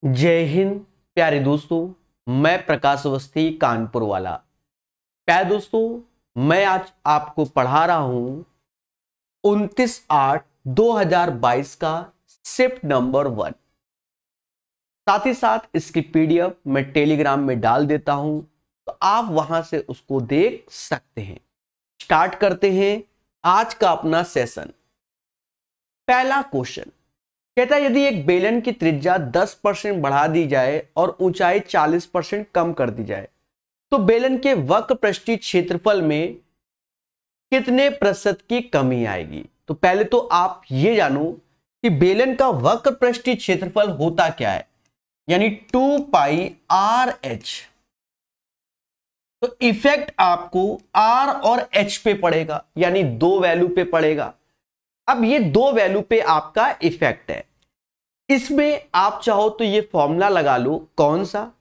जय हिंद प्यारे दोस्तों। मैं प्रकाश अवस्थी कानपुर वाला। प्यारे दोस्तों, मैं आज आपको पढ़ा रहा हूं 29/8/2022 का शिफ्ट नंबर 1। साथ ही साथ इसकी पीडीएफ मैं टेलीग्राम में डाल देता हूं, तो आप वहां से उसको देख सकते हैं। स्टार्ट करते हैं आज का अपना सेशन। पहला क्वेश्चन कहता है, यदि एक बेलन की त्रिज्या 10% बढ़ा दी जाए और ऊंचाई 40% कम कर दी जाए तो बेलन के वक्र पृष्ठीय क्षेत्रफल में कितने प्रतिशत की कमी आएगी। तो पहले तो आप ये जानो कि बेलन का वक्र पृष्ठीय क्षेत्रफल होता क्या है, यानी 2πRh। तो इफेक्ट आपको R और H पे पड़ेगा, यानी दो वैल्यू पे पड़ेगा। अब ये दो वैल्यू पे आपका इफेक्ट है। इसमें आप चाहो तो ये फॉर्मूला लगा लो, कौन सा,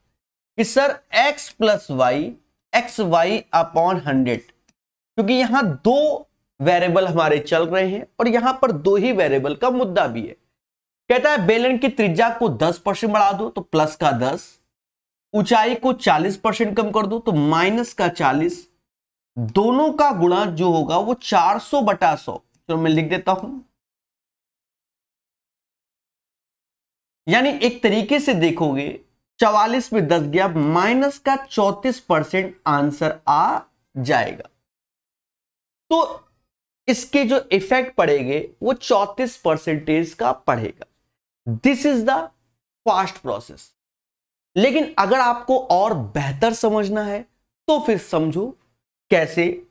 कि sir x plus Y XY/100, क्योंकि यहां दो वेरिएबल हमारे चल रहे हैं और यहां पर दो ही वेरिएबल का मुद्दा भी है। कहता है बेलन की त्रिज्या को 10% बढ़ा दो तो प्लस का 10, ऊंचाई को 40% कम कर दो तो माइनस का 40, दोनों का गुणा जो होगा वो 400/100। तो मैं लिख देता हूं, यानी एक तरीके से देखोगे 44 में 10 गया, माइनस का 34% आंसर आ जाएगा। तो इसके जो इफेक्ट पड़ेंगे वो 34% का पड़ेगा। This is the fast process. लेकिन अगर आपको और बेहतर समझना है तो फिर समझो कैसे।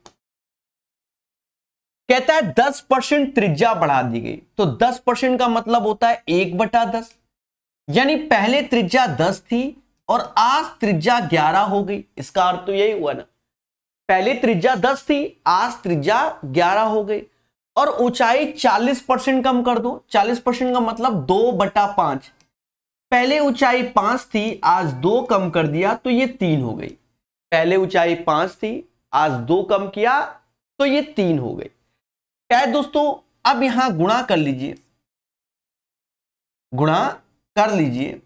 कहता है 10% त्रिज्या बढ़ा दी गई, तो 10% का मतलब होता है 1/10, यानी पहले त्रिज्या 10 थी और आज त्रिज्या 11 हो गई। इसका अर्थ तो यही हुआ ना, पहले त्रिज्या 10 थी, आज त्रिज्या 11 हो गई। और ऊंचाई 40% कम कर दो, 40% का मतलब 2/5। पहले ऊंचाई 5 थी, आज 2 कम कर दिया तो ये 3 हो गई। पहले ऊंचाई 5 थी, आज 2 कम किया तो ये 3 हो गई। क्या दोस्तों, अब यहां गुणा कर लीजिए, गुणा कर लीजिए,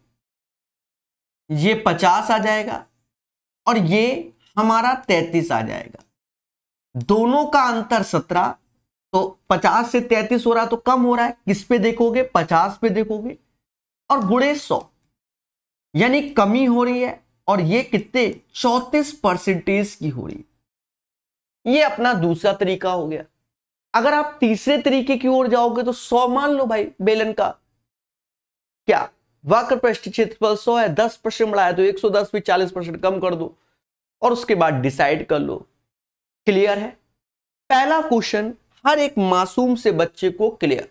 ये 50 आ जाएगा और ये हमारा 33 आ जाएगा। दोनों का अंतर 17, तो 50 से 33 हो रहा है तो कम हो रहा है। किस पे देखोगे, 50 पे देखोगे, और गुणे 100, यानी कमी हो रही है। और ये कितने, 34% की हो रही है। ये अपना दूसरा तरीका हो गया। अगर आप तीसरे तरीके की ओर जाओगे तो 100 मान लो भाई, बेलन का क्या वक्र पृष्ठीय क्षेत्रफल 100 है, 10% बढ़ाया तो 110 भी 40% कम कर दो और उसके बाद डिसाइड कर लो। क्लियर है? पहला क्वेश्चन हर एक मासूम से बच्चे को क्लियर।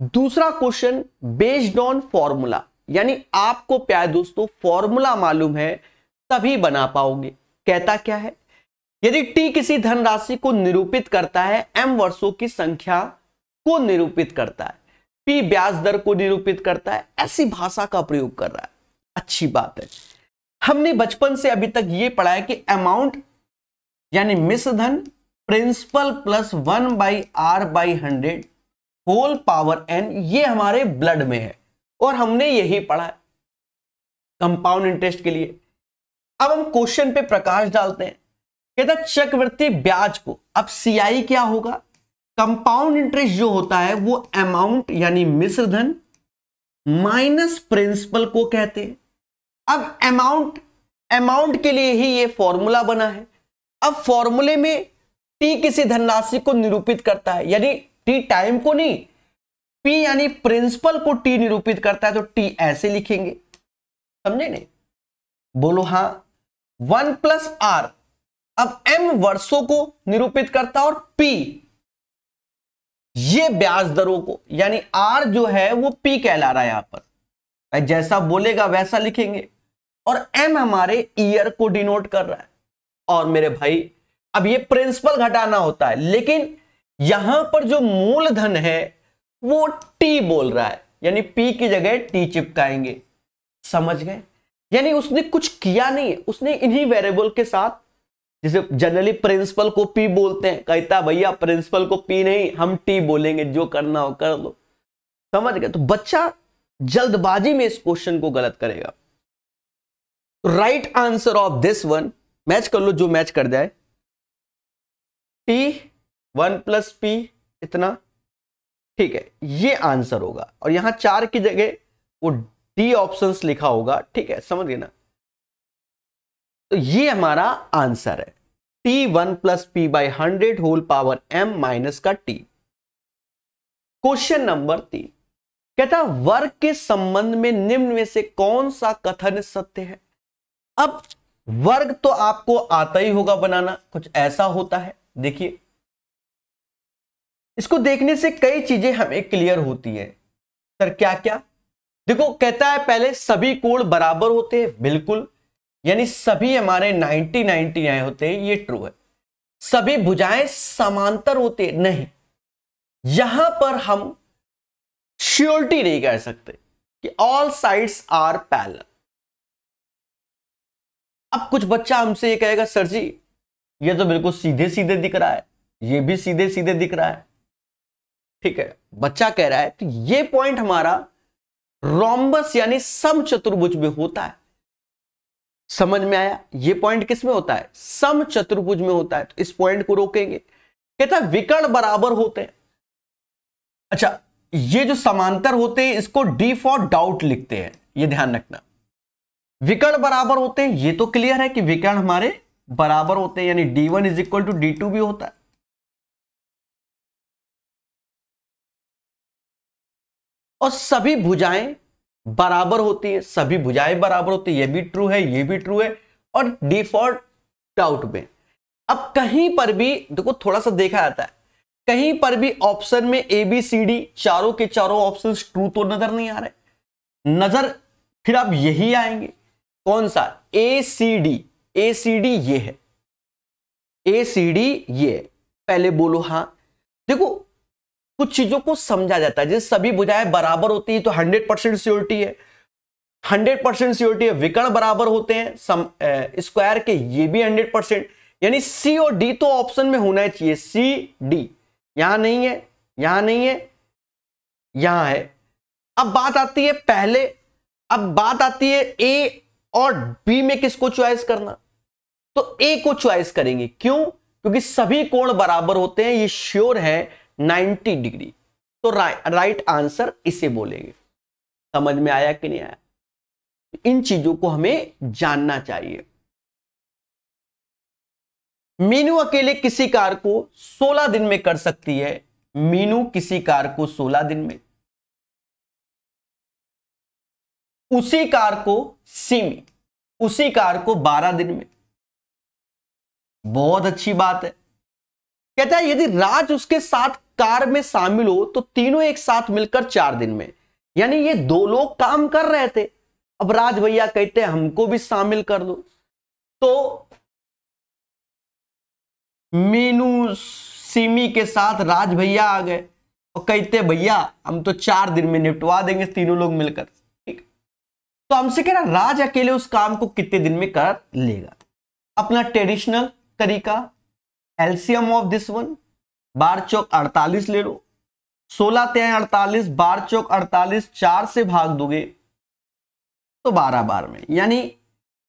दूसरा क्वेश्चन बेस्ड ऑन फॉर्मूला, यानी आपको प्यारे दोस्तों फॉर्मूला मालूम है तभी बना पाओगे। कहता क्या है, यदि t किसी धनराशि को निरूपित करता है, m वर्षों की संख्या को निरूपित करता है, p ब्याज दर को निरूपित करता है, ऐसी भाषा का प्रयोग कर रहा है। अच्छी बात है। हमने बचपन से अभी तक ये पढ़ा है कि अमाउंट यानी मिश्र धन principal plus 1/R/100 whole power n, ये हमारे ब्लड में है और हमने यही पढ़ा है कंपाउंड इंटरेस्ट के लिए। अब हम क्वेश्चन पे प्रकाश डालते हैं। कहता चक्रवृद्धि ब्याज को, अब CI क्या होगा, कंपाउंड इंटरेस्ट जो होता है वो अमाउंट यानी मिश्र धन माइनस प्रिंसिपल को कहते हैं। अब अमाउंट के लिए ही ये फॉर्मूला बना है। अब फॉर्मूले में t किसी धनराशि को निरूपित करता है, यानी t टाइम को नहीं, p यानी प्रिंसिपल को t निरूपित करता है, तो t ऐसे लिखेंगे। समझे नहीं? बोलो हाँ। 1 + R, अब m वर्षों को निरूपित करता है और p ये ब्याज दरों को, यानी r जो है वो p कहला रहा है। यहां पर जैसा बोलेगा वैसा लिखेंगे और m हमारे ईयर को डिनोट कर रहा है। और मेरे भाई अब ये प्रिंसिपल घटाना होता है, लेकिन यहां पर जो मूलधन है वो t बोल रहा है, यानी p की जगह t चिपकाएंगे। समझ गए? यानी उसने कुछ किया नहीं है, उसने इन्हीं वेरिएबल के साथ, जिसे जनरली प्रिंसिपल को p बोलते हैं, कहता भैया प्रिंसिपल को p नहीं हम t बोलेंगे, जो करना हो कर लो। समझ गए? तो बच्चा जल्दबाजी में इस क्वेश्चन को गलत करेगा। Right answer of this one, match कर लो जो मैच कर जाए, T1 + P इतना, ठीक है, ये आंसर होगा। और यहां 4 की जगह वो डी ऑप्शंस लिखा होगा, ठीक है, समझ गए ना। तो ये हमारा आंसर है T1 + P/100 whole power m minus का T। क्वेश्चन नंबर 3 कहता है वर्ग के संबंध में निम्न में से कौन सा कथन सत्य है। अब वर्ग तो आपको आता ही होगा बनाना, कुछ ऐसा होता है, देखिए इसको देखने से कई चीजें हमें क्लियर होती है। सर क्या क्या? देखो कहता है पहले सभी कोण बराबर होते हैं, बिल्कुल, यानी सभी हमारे 90 आए होते हैं, ये ट्रू है। सभी भुजाएं समांतर होते हैं, नहीं, यहां पर हम श्योरिटी नहीं कह सकते कि ऑल साइड्स आर पैरेलल। अब कुछ बच्चा हमसे ये कहेगा सर जी ये तो बिल्कुल सीधे सीधे दिख रहा है, ये भी सीधे सीधे दिख रहा है, ठीक है, बच्चा कह रहा है तो ये पॉइंट हमारा रोम्बस यानी समचतुर्भुज में होता है। समझ में आया? ये पॉइंट किस में होता है? समचतुर्भुज में होता है। तो इस पॉइंट को रोकेंगे। कहता है विकर्ण बराबर होते हैं। अच्छा, ये जो समांतर होते हैं इसको डी फॉर डाउट लिखते हैं, ये ध्यान रखना। विकर्ण बराबर होते हैं, ये तो क्लियर है कि विकर्ण हमारे बराबर होते हैं, यानी D1 = D2 भी होता है। और सभी भुजाएं बराबर होती है, सभी भुजाएं बराबर होती है, ये भी ट्रू है, ये भी ट्रू है। और डी फॉर डाउट में अब कहीं पर भी देखो थोड़ा सा देखा जाता है, कहीं पर भी ऑप्शन में ABCD चारों के चारों ऑप्शंस ट्रू तो नजर नहीं आ रहे, नजर फिर अब यही आएंगे, कौन सा? ACD। ACD ये है, ACD ये है। पहले बोलो हाँ। देखो कुछ चीजों को समझा जाता है, जैसे सभी भुजाएं बराबर होती है तो 100% श्योरिटी है, 100% श्योरिटी है। विकर्ण बराबर होते हैं स्क्वायर के, ये भी 100%, यानी C और D तो ऑप्शन में होना चाहिए। CD यहां नहीं है, यहां नहीं है, यहां है। अब बात आती है पहले, अब बात आती है A और B में किसको चॉइस करना, तो A को चॉइस करेंगे। क्यों? क्योंकि सभी कोण बराबर होते हैं, ये श्योर है 90 डिग्री। तो राइट आंसर इसे बोलेंगे। समझ में आया कि नहीं आया? इन चीजों को हमें जानना चाहिए। मीनू अकेले किसी कार्य को 16 दिन में कर सकती है। मीनू किसी कार्य को 16 दिन में, उसी कार्य को सिमी उसी कार्य को 12 दिन में। बहुत अच्छी बात है। कहता है यदि राज उसके साथ कार्य में शामिल हो तो तीनों एक साथ मिलकर 4 दिन में, यानी ये दो लोग काम कर रहे थे, अब राज भैया कहते हैं हमको भी शामिल कर दो, तो मीनू सिमी के साथ राज भैया आ गए और कहते भैया हम तो 4 दिन में निपटवा देंगे तीनों लोग मिलकर। ठीक, तो हमसे कह रहा राज अकेले उस काम को कितने दिन में कर लेगा। अपना ट्रेडिशनल तरीका, एलसीएम ऑफ दिस वन, 12 चौक 48 ले लो, 16 तिहाई 48, 12 चौक 48, 4 से भाग दोगे तो 12 बार में, यानी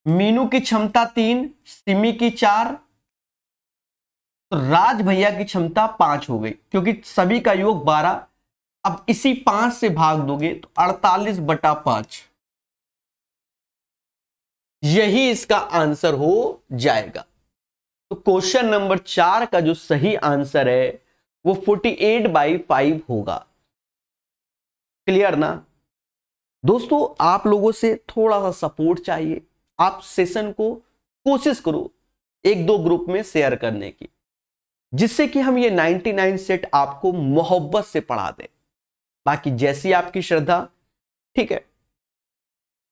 मीनू की क्षमता 3, सिमी की 4, तो राज भैया की क्षमता 5 हो गई, क्योंकि सभी का योग 12। अब इसी 5 से भाग दोगे तो 48/5, यही इसका आंसर हो जाएगा। तो क्वेश्चन नंबर 4 का जो सही आंसर है वो 48/5 होगा। क्लियर ना दोस्तों? आप लोगों से थोड़ा सा सपोर्ट चाहिए। आप सेशन को कोशिश करो 1-2 ग्रुप में शेयर करने की, जिससे कि हम ये 99 सेट आपको मोहब्बत से पढ़ा दें। बाकी जैसी आपकी श्रद्धा, ठीक है,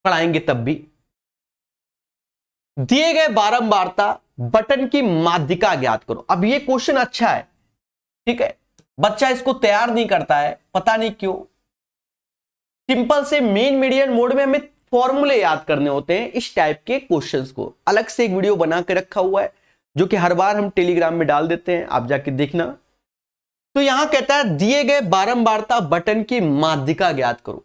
पढ़ाएंगे तब भी। दिए गए बारंबारता बटन की माध्यिका ज्ञात करो। अब ये क्वेश्चन अच्छा है, ठीक है, बच्चा इसको तैयार नहीं करता है, पता नहीं क्यों। सिंपल से मेन मीडियन मोड में हमें फॉर्मूले याद करने होते हैं। इस टाइप के क्वेश्चंस को अलग से एक वीडियो बना के रखा हुआ है, जो कि हर बार हम टेलीग्राम में डाल देते हैं, आप जाके देखना। तो यहां कहता है दिए गए बारंबारता बटन की माध्यिका ज्ञात करो।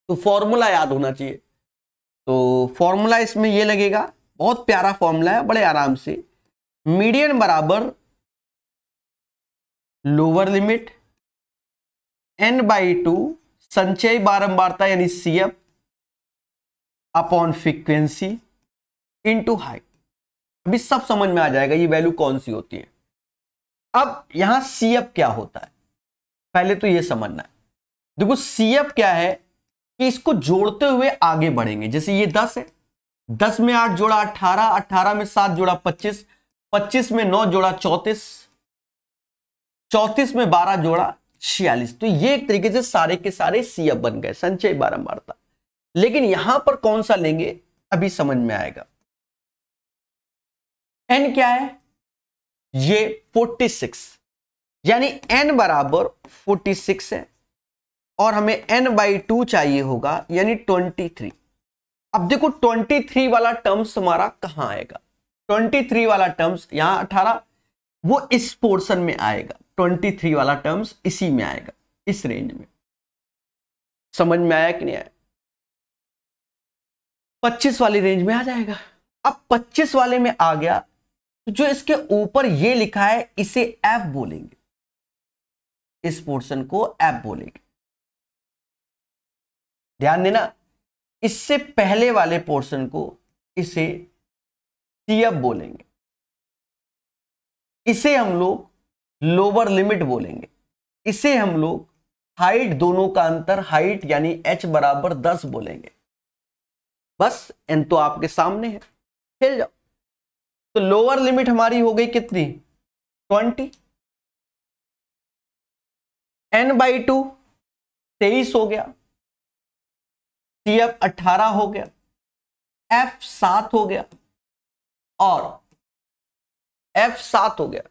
तो फॉर्मूला याद होना चाहिए। तो फॉर्मूला इसमें ये लगेगा, बहुत प्यारा फॉर्मूला है, बड़े आराम से। मीडियन बराबर लोअर लिमिट n/2 संचयी बारंबारता यानी CF upon frequency into height. अभी सब समझ में आ जाएगा ये वैल्यू कौन सी होती है। अब यहां CF क्या होता है पहले तो ये समझना है। देखो CF क्या है कि इसको जोड़ते हुए आगे बढ़ेंगे। जैसे ये 10 है, 10 में 8 जोड़ा 18, 18 में 7 जोड़ा 25, 25 में 9 जोड़ा 34, 34 में 12 जोड़ा 46। तो ये एक तरीके से सारे के सारे CF बन गए, संचयी बारंबारता। लेकिन यहां पर कौन सा लेंगे अभी समझ में आएगा। n क्या है, ये 46, यानी n बराबर 46 है और हमें n/2 चाहिए होगा यानी 23। अब देखो 23 वाला टर्म्स हमारा कहां आएगा, 23 वाला टर्म्स यहां 18 वो इस पोर्शन में आएगा, 23 वाला टर्म्स इसी में आएगा, इस रेंज में। समझ में आया कि नहीं आया? 25 वाली रेंज में आ जाएगा। अब 25 वाले में आ गया तो जो इसके ऊपर ये लिखा है इसे F बोलेंगे, इस पोर्शन को F बोलेंगे। ध्यान देना, इससे पहले वाले पोर्शन को इसे CF बोलेंगे, इसे हम लोग लोअर लिमिट बोलेंगे, इसे हम लोग हाइट, दोनों का अंतर हाइट यानी h बराबर 10 बोलेंगे। बस n तो आपके सामने है, खेल जाओ। तो लोअर लिमिट हमारी हो गई कितनी, 20, n/2 23 हो गया, CF 18 हो गया, F 7 हो गया और F 7 हो गया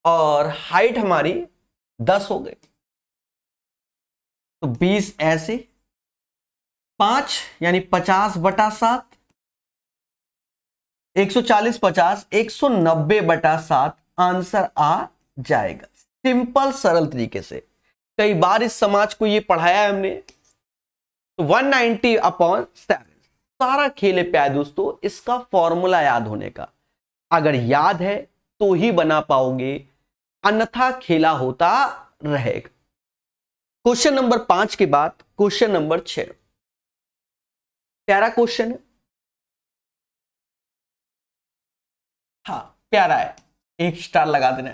और हाइट हमारी 10 हो गई। तो 20 ऐसे 5 यानी 50/7, 140 50 190/7 आंसर आ जाएगा। सिंपल सरल तरीके से। कई बार इस समाज को ये पढ़ाया है हमने। तो 190/7 सारा खेल है प्यारे दोस्तों इसका फॉर्मूला याद होने का। अगर याद है तो ही बना पाओगे, अन्यथा खेला होता रहेगा। क्वेश्चन नंबर 5 के बाद क्वेश्चन नंबर 6, प्यारा क्वेश्चन है। हाँ प्यारा है, 1 स्टार लगा देना।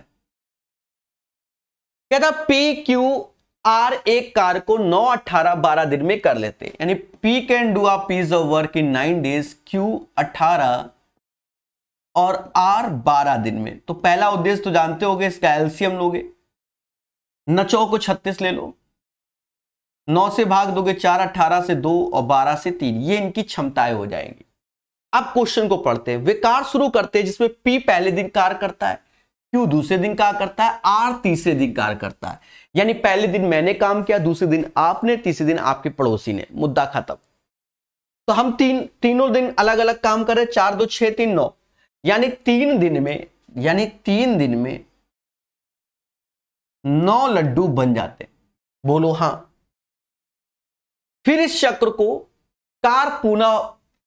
कहता PQR एक कार्य को 9, 18, 12 दिन में कर लेते हैं, यानी P can do a piece of work in 9 days, Q 18 और R 12 दिन में। तो पहला उद्देश्य तो जानते होगे, इसका एलसीएम लोगे, 9 को 36 ले लो, 9 से भाग दोगे 4, 18 से 2 और 12 से 3, ये इनकी क्षमताएं हो जाएंगी। अब क्वेश्चन को पढ़ते हैं। वे कार्य शुरू करते हैं जिसमें P पहले दिन कार्य करता है, Q दूसरे दिन कार्य करता है, R तीसरे दिन कार्य करता है। यानी पहले दिन मैंने काम किया, दूसरे दिन आपने, तीसरे दिन आपके पड़ोसी ने, मुद्दा खत्म। तो हम तीनों दिन अलग अलग काम कर रहे, 4 2 6 3 9, यानी 3 दिन में 9 लड्डू बन जाते। बोलो हाँ। फिर इस चक्र को कार्य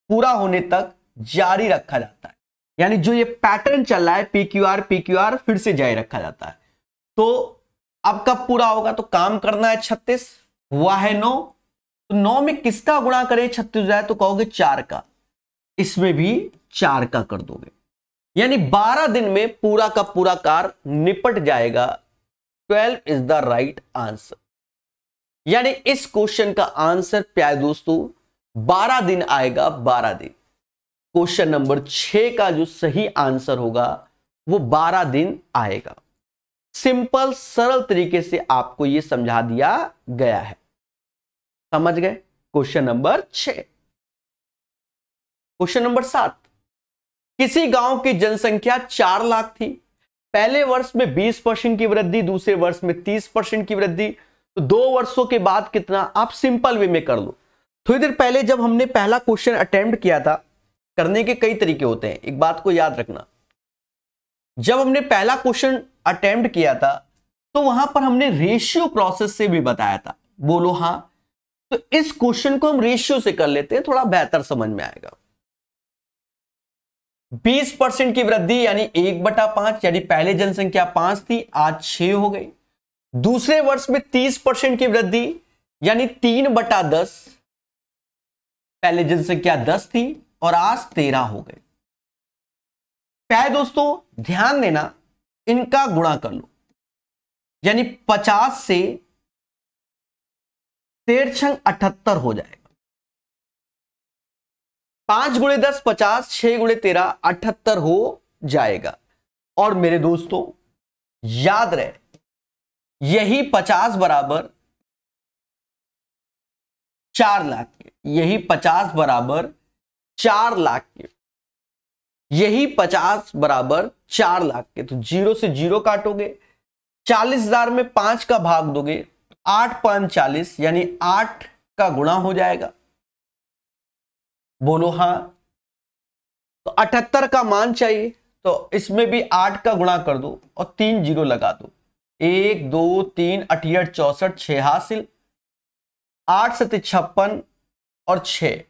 पूरा होने तक जारी रखा जाता है, यानी जो ये पैटर्न चल रहा है PQR फिर से जारी रखा जाता है। तो अब कब पूरा होगा, तो काम करना है 36, हुआ है 9, तो 9 में किसका गुणा करें 36 जाए, तो कहोगे 4 का, इसमें भी 4 का कर दोगे, यानी 12 दिन में पूरा का पूरा कार्य निपट जाएगा। 12 इज द राइट आंसर। यानी इस क्वेश्चन का आंसर प्यारे दोस्तों 12 दिन आएगा, 12 दिन। क्वेश्चन नंबर 6 का जो सही आंसर होगा वो 12 दिन आएगा। सिंपल सरल तरीके से आपको यह समझा दिया गया है, समझ गए। Question number 6। क्वेश्चन नंबर 7, किसी गांव की जनसंख्या 4 लाख थी, पहले वर्ष में 20% की वृद्धि, दूसरे वर्ष में 30% की वृद्धि, तो 2 वर्षों के बाद कितना, आप सिंपल वे में कर लो। थोड़ी देर पहले जब हमने पहला क्वेश्चन अटेम्प्ट किया था, करने के कई तरीके होते हैं, एक बात को याद रखना, जब हमने पहला क्वेश्चन अटेम्प्ट किया था तो वहां पर हमने रेशियो प्रोसेस से भी बताया था, बोलो हाँ। तो इस क्वेश्चन को हम रेशियो से कर लेते हैं, थोड़ा बेहतर समझ में आएगा। 20% की वृद्धि यानी 1/5, यानी पहले जनसंख्या 5 थी, आज 6 हो गई। दूसरे वर्ष में 30% की वृद्धि यानी 3/10, पहले जनसंख्या 10 थी और आज 13 हो गई। क्या है दोस्तों, ध्यान देना, इनका गुणा कर लो, यानी 50 से 13 78 हो जाएगा। 5 × 10 50, 6 × 13 78 हो जाएगा। और मेरे दोस्तों याद रहे, यही 50 बराबर 4 लाख के, यही 50 बराबर 4 लाख के, यही 50 बराबर 4 लाख के। तो 0 से 0 काटोगे, 40,000 में 5 का भाग दोगे, 8 5 40, यानी 8 का गुणा हो जाएगा। बोलो हाँ। तो 78 का मान चाहिए, तो इसमें भी 8 का गुणा कर दो और 3 0 लगा दो। 1 2 3 8 64, 6 हासिल, 8 7 56 और 6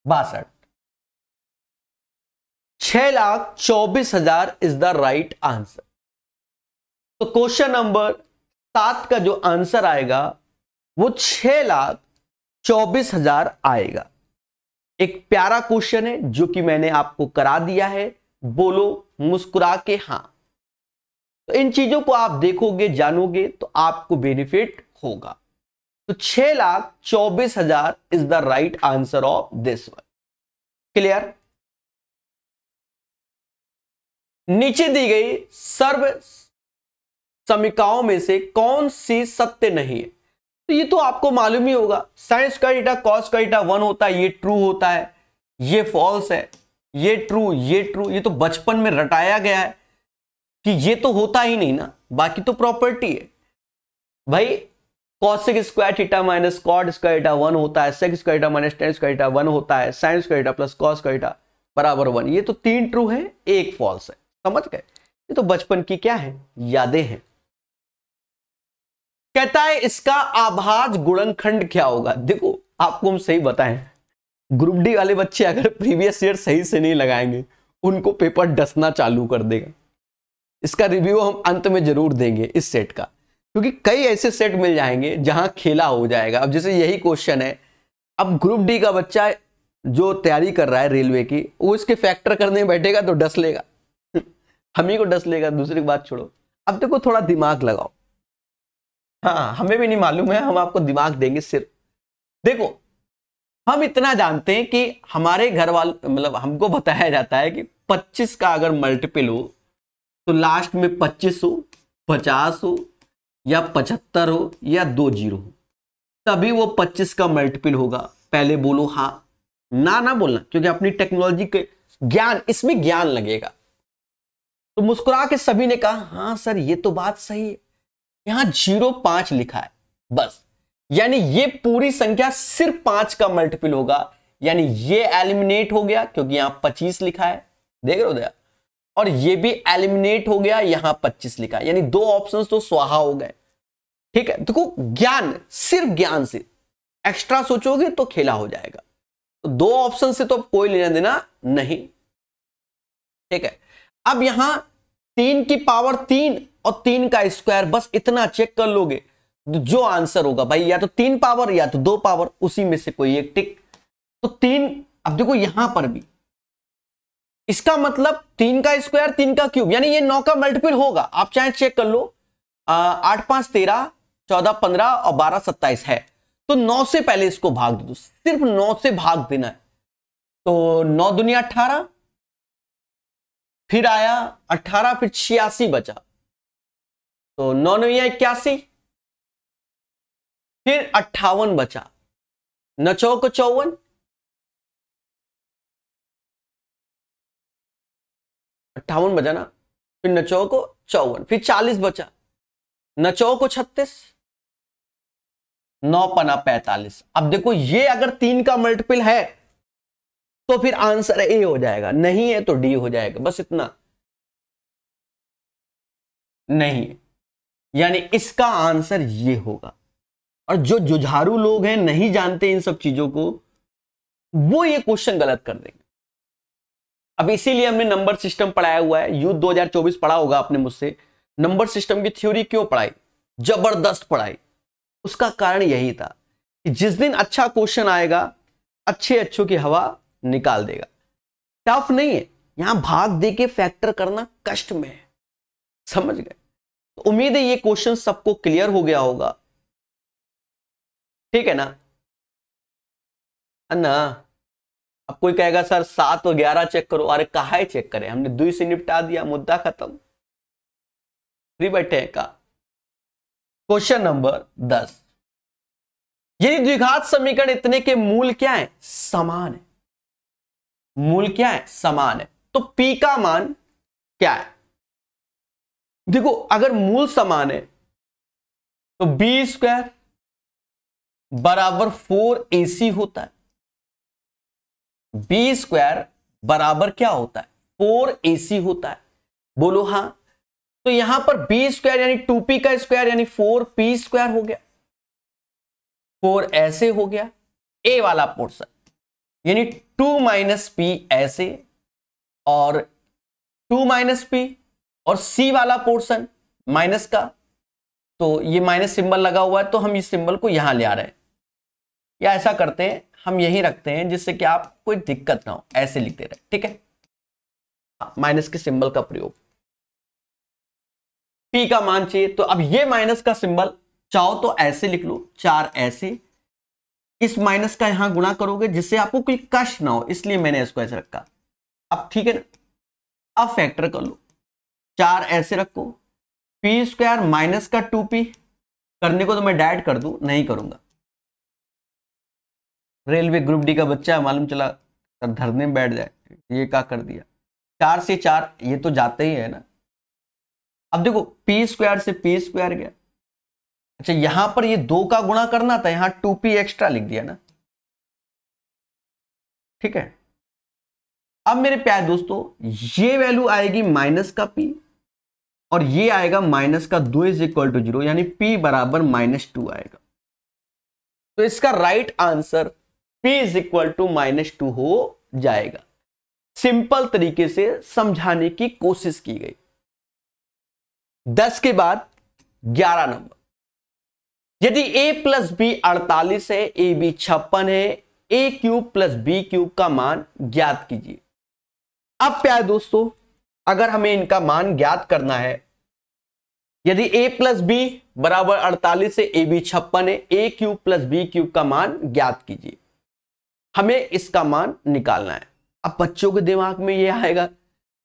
62, 6,24,000 इज द राइट आंसर। तो क्वेश्चन नंबर 7 का जो आंसर आएगा वो 6,24,000 आएगा। एक प्यारा क्वेश्चन है जो कि मैंने आपको करा दिया है, बोलो मुस्कुरा के हां। तो इन चीजों को आप देखोगे, जानोगे तो आपको बेनिफिट होगा। तो 6,24,000 is the right answer of this one. Clear? नीचे दी गई सर्व समीकरणों में से कौन सी सत्य नहीं है? तो ये तो आपको मालूम ही होगा, sign square theta cos square theta 1 होता है, ये ट्रू होता है, ये फॉल्स है, ये ट्रू, ये ट्रू। ये तो बचपन में रटाया गया है कि ये तो होता ही नहीं ना, बाकी तो प्रॉपर्टी है भाई। Cosec square theta minus cot square theta 1 होता है, sec square theta minus tan square theta 1 होता है, sine square theta plus cos square theta बराबर 1। ये तो 3 ट्रू है, एक फॉल्स है। समझ गए? ये तो बचपन की क्या है, यादें हैं। कहता है इसका आभाज्य गुणनखंड क्या होगा? देखो आपको हम सही बताएं, ग्रुप डी वाले बच्चे अगर प्रीवियस ईयर सही से नहीं लगाएंगे उनको पेपर डसना चालू कर देगा। इसका रिव्यू हम अंत में जरूर देंगे इस सेट का, क्योंकि कई ऐसे सेट मिल जाएंगे जहां खेला हो जाएगा। अब जैसे यही क्वेश्चन है, अब ग्रुप डी का बच्चा जो तैयारी कर रहा है रेलवे की, वो इसके फैक्टर करने बैठेगा तो डस लेगा हम ही को डस लेगा, दूसरी बात छोड़ो। अब देखो थोड़ा दिमाग लगाओ। हाँ, हमें भी नहीं मालूम है, हम आपको दिमाग देंगे सिर्फ। देखो हम इतना जानते हैं कि हमारे घर वाले, मतलब हमको बताया जाता है कि 25 का अगर मल्टीपल हो तो लास्ट में 25 हो, 50 हो या 75 हो या 2 जीरो हो, तभी वो 25 का मल्टीपल होगा। पहले बोलो हाँ, ना बोलना, क्योंकि अपनी टेक्नोलॉजी के ज्ञान, इसमें ज्ञान लगेगा। तो मुस्कुरा के सभी ने कहा हाँ सर ये तो बात सही है। यहां 0.5 लिखा है बस, यानी ये पूरी संख्या सिर्फ 5 का मल्टीपल होगा, यानी ये एलिमिनेट हो गया क्योंकि यहां 25 लिखा है, देख रहे हो दया, और ये भी एलिमिनेट हो गया, यहां 25 लिखा है, यानी 2 ऑप्शंस तो स्वाहा हो गए। ठीक है, देखो ज्ञान, सिर्फ ज्ञान से, एक्स्ट्रा सोचोगे तो खेला हो जाएगा। तो 2 ऑप्शन से तो कोई लेना देना नहीं। ठीक है, अब यहां 3 की पावर 3 और 3 का स्क्वायर, बस इतना चेक कर लोगे जो आंसर होगा भाई, या तो 3 पावर या तो 2 पावर, उसी में से कोई एक टिक। तो 3, अब देखो यहां पर भी इसका मतलब 3 का स्क्वायर 3 का क्यूब, यानी ये 9 का मल्टीपल होगा। आप चाहे चेक कर लो, 8 5 13, 14 15 और 12 27 है, तो 9 से पहले इसको भाग दो, सिर्फ 9 से भाग देना है। तो 9 दुनिया 18, फिर आया 18, फिर 86 बचा, तो 9 9 81, फिर 58 बचा, 9 चौक 54, बचा ना, फिर 9 चौक 54, फिर 40 बचा, 9 चौक 36, 9 पना 45। अब देखो ये अगर 3 का मल्टीपल है तो फिर आंसर ए हो जाएगा, नहीं है तो डी हो जाएगा, बस इतना। नहीं है यानी इसका आंसर ये होगा। और जो जुझारू लोग हैं, नहीं जानते इन सब चीजों को, वो ये क्वेश्चन गलत कर देंगे। अब इसीलिए हमने नंबर सिस्टम पढ़ाया हुआ है। यूथ 2024 पढ़ा होगा आपने मुझसे। नंबर सिस्टम की थ्योरी क्यों पढ़ाई, जबरदस्त पढ़ाई। उसका कारण यही था कि जिस दिन अच्छा क्वेश्चन आएगा, अच्छे अच्छों की हवा निकाल देगा। टफ नहीं है, यहां भाग दे के फैक्टर करना कष्ट में है, समझ गए। तो उम्मीद है ये क्वेश्चन सबको क्लियर हो गया होगा, ठीक है ना। अन्ना अब कोई कहेगा सर 7 और 11 चेक करो, अरे कहा है चेक करें, हमने 2 से निपटा दिया, मुद्दा खत्म, फ्री बैठे हैं का। क्वेश्चन नंबर 10, यदि द्विघात समीकरण इतने के मूल क्या है, समान है, मूल क्या है, समान है, तो P का मान क्या है। देखो अगर मूल समान है तो B² बराबर 4AC होता है। B² बराबर क्या होता है, 4AC होता है, बोलो हाँ। तो यहां पर B² यानी 2P का स्क्वायर यानी 4P² हो गया, 4 ऐसे हो गया, A वाला पोर्शन यानी 2 - P ऐसे, और 2 - P, और C वाला पोर्शन माइनस का, तो ये माइनस सिंबल लगा हुआ है, तो हम इस सिंबल को यहां ले आ रहे हैं, या ऐसा करते हैं हम यहीं रखते हैं जिससे कि आप कोई दिक्कत ना हो, ऐसे लिखते रहे, ठीक है। माइनस के सिंबल का प्रयोग, P का मान चाहिए, तो अब ये माइनस का सिंबल चाहो तो ऐसे लिख लो, 4 ऐसे, इस माइनस का यहां गुणा करोगे जिससे आपको कोई कष्ट ना हो, इसलिए मैंने इसको ऐसे रखा। अब ठीक है ना, अब फैक्टर कर लो, 4 ऐसे रखो, P² माइनस का 2P, करने को तो मैं डायरेक्ट कर दूं, नहीं करूंगा, रेलवे ग्रुप डी का बच्चा है, मालूम चला धरने में बैठ जाए, ये क्या कर दिया। 4 से 4 ये तो जाते ही है ना। अब देखो P² से P² गया, अच्छा यहां पर ये 2 का गुणा करना था, यहां 2P एक्स्ट्रा लिख दिया ना, ठीक है। अब मेरे प्यारे दोस्तों ये वैल्यू आएगी माइनस का P, और ये आएगा माइनस का 2 = 0, यानी P बराबर -2 आएगा। तो इसका राइट आंसर P = -2 हो जाएगा। सिंपल तरीके से समझाने की कोशिश की गई। 10 के बाद 11 नंबर, यदि A + B 48 है, AB 56 है, A³ + B³ का मान ज्ञात कीजिए। अब प्यारे दोस्तों अगर हमें इनका मान ज्ञात करना है, यदि A + B बराबर 48 है, AB 56 है, A³ + B³ का मान ज्ञात कीजिए, हमें इसका मान निकालना है। अब बच्चों के दिमाग में ये आएगा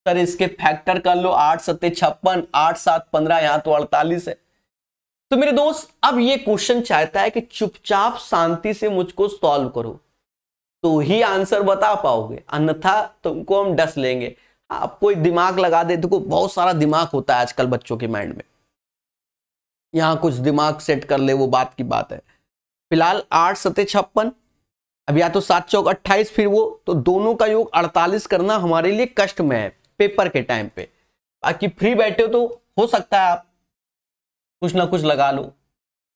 सर इसके फैक्टर कर लो, 8 × 7 = 56, 8 × 7 = 15, यहां तो 48 है। तो मेरे दोस्त अब ये क्वेश्चन चाहता है कि चुपचाप शांति से मुझको सॉल्व करो, तो ही आंसर बता पाओगे, अन्यथा तुमको हम डस लेंगे। आप कोई दिमाग लगा दे, देखो बहुत सारा दिमाग होता है आजकल बच्चों के माइंड में, यहां कुछ दिमाग सेट कर ले वो बात की बात है। फिलहाल 8 × 7 = 56, अब या तो 7 × 4 = 28, फिर वो, तो दोनों का योग 48 करना हमारे लिए कष्ट में है पेपर के टाइम पे। बाकी फ्री बैठे हो तो हो सकता है आप कुछ ना कुछ लगा लो।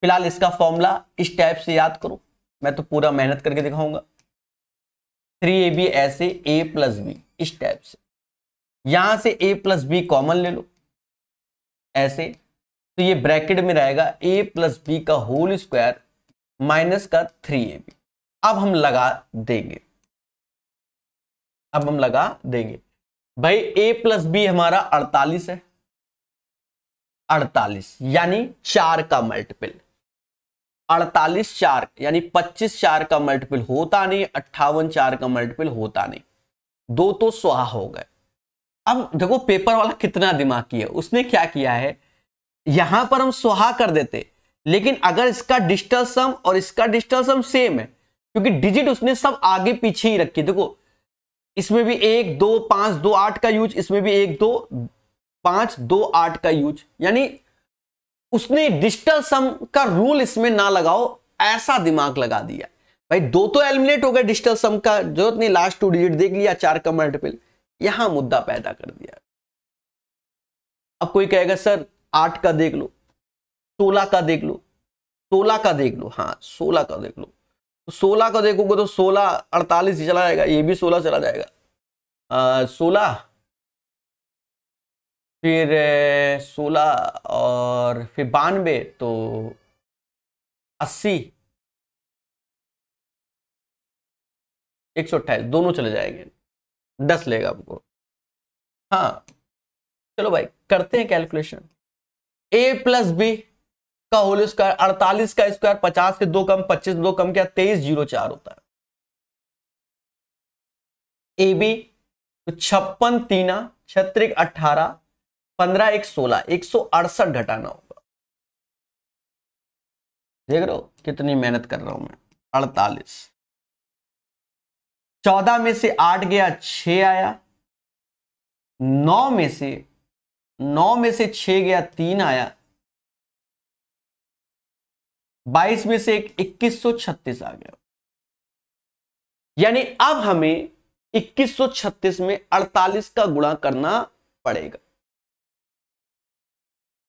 फिलहाल इसका फॉर्मूला इस टाइप से याद करो, मैं तो पूरा मेहनत करके दिखाऊंगा। 3AB ऐसे, A + B इस टाइप से, यहां से A + B कॉमन ले लो ऐसे, तो ये ब्रैकेट में रहेगा A + B का होल स्क्वायर माइनस का 3AB। अब हम लगा देंगे, भाई A + B हमारा 48 है, 48 यानी 4 का मल्टीपल, 48 4 यानी 25 4 का मल्टीपल होता नहीं, 58 4 का मल्टीपल होता नहीं, 2 तो स्वाहा हो गए। अब देखो पेपर वाला कितना दिमाग किया, उसने क्या किया है, यहां पर हम स्वाहा कर देते, लेकिन अगर इसका डिजिटल सम और इसका डिजिटल सम सेम है, क्योंकि डिजिट उसने सब आगे पीछे ही रखी, देखो इसमें भी 1 2 5 2 8 का यूज, इसमें भी 1 2 5 2 8 का यूज, यानी उसने डिजिटल सम का रूल इसमें ना लगाओ, ऐसा दिमाग लगा दिया। भाई 2 तो एलिमिनेट हो गए, डिजिटल सम का जरूरत नहीं, लास्ट 2 डिजिट देख लिया, 4 का मल्टीपल, यहां मुद्दा पैदा कर दिया। अब कोई कहेगा सर 8 का देख लो, 16 का देख लो, 16 का देख लो, हाँ 16 का देख लो, तो 16 का देखोगे तो 16 48 ही चला जाएगा, ये भी 16 चला जाएगा, 16 फिर 16 और फिर 92 तो 80 128 दोनों चले जाएंगे, 10 लेगा आपको। हाँ चलो भाई करते हैं कैलकुलेशन। a प्लस बी का होल स्क्वायर 48 का स्क्वायर 50 से 2 कम 25 2 कम क्या 2304 होता है। ए बी तो 56 3 36 18 15 1 16 168 घटाना होगा। देख रहे हो कितनी मेहनत कर रहा हूं मैं। 48 14 में से 8 गया 6 आया, 9 में से 6 गया 3 आया, 22 में से 2136 आ गया। यानी अब हमें 2136 में 48 का गुणा करना पड़ेगा,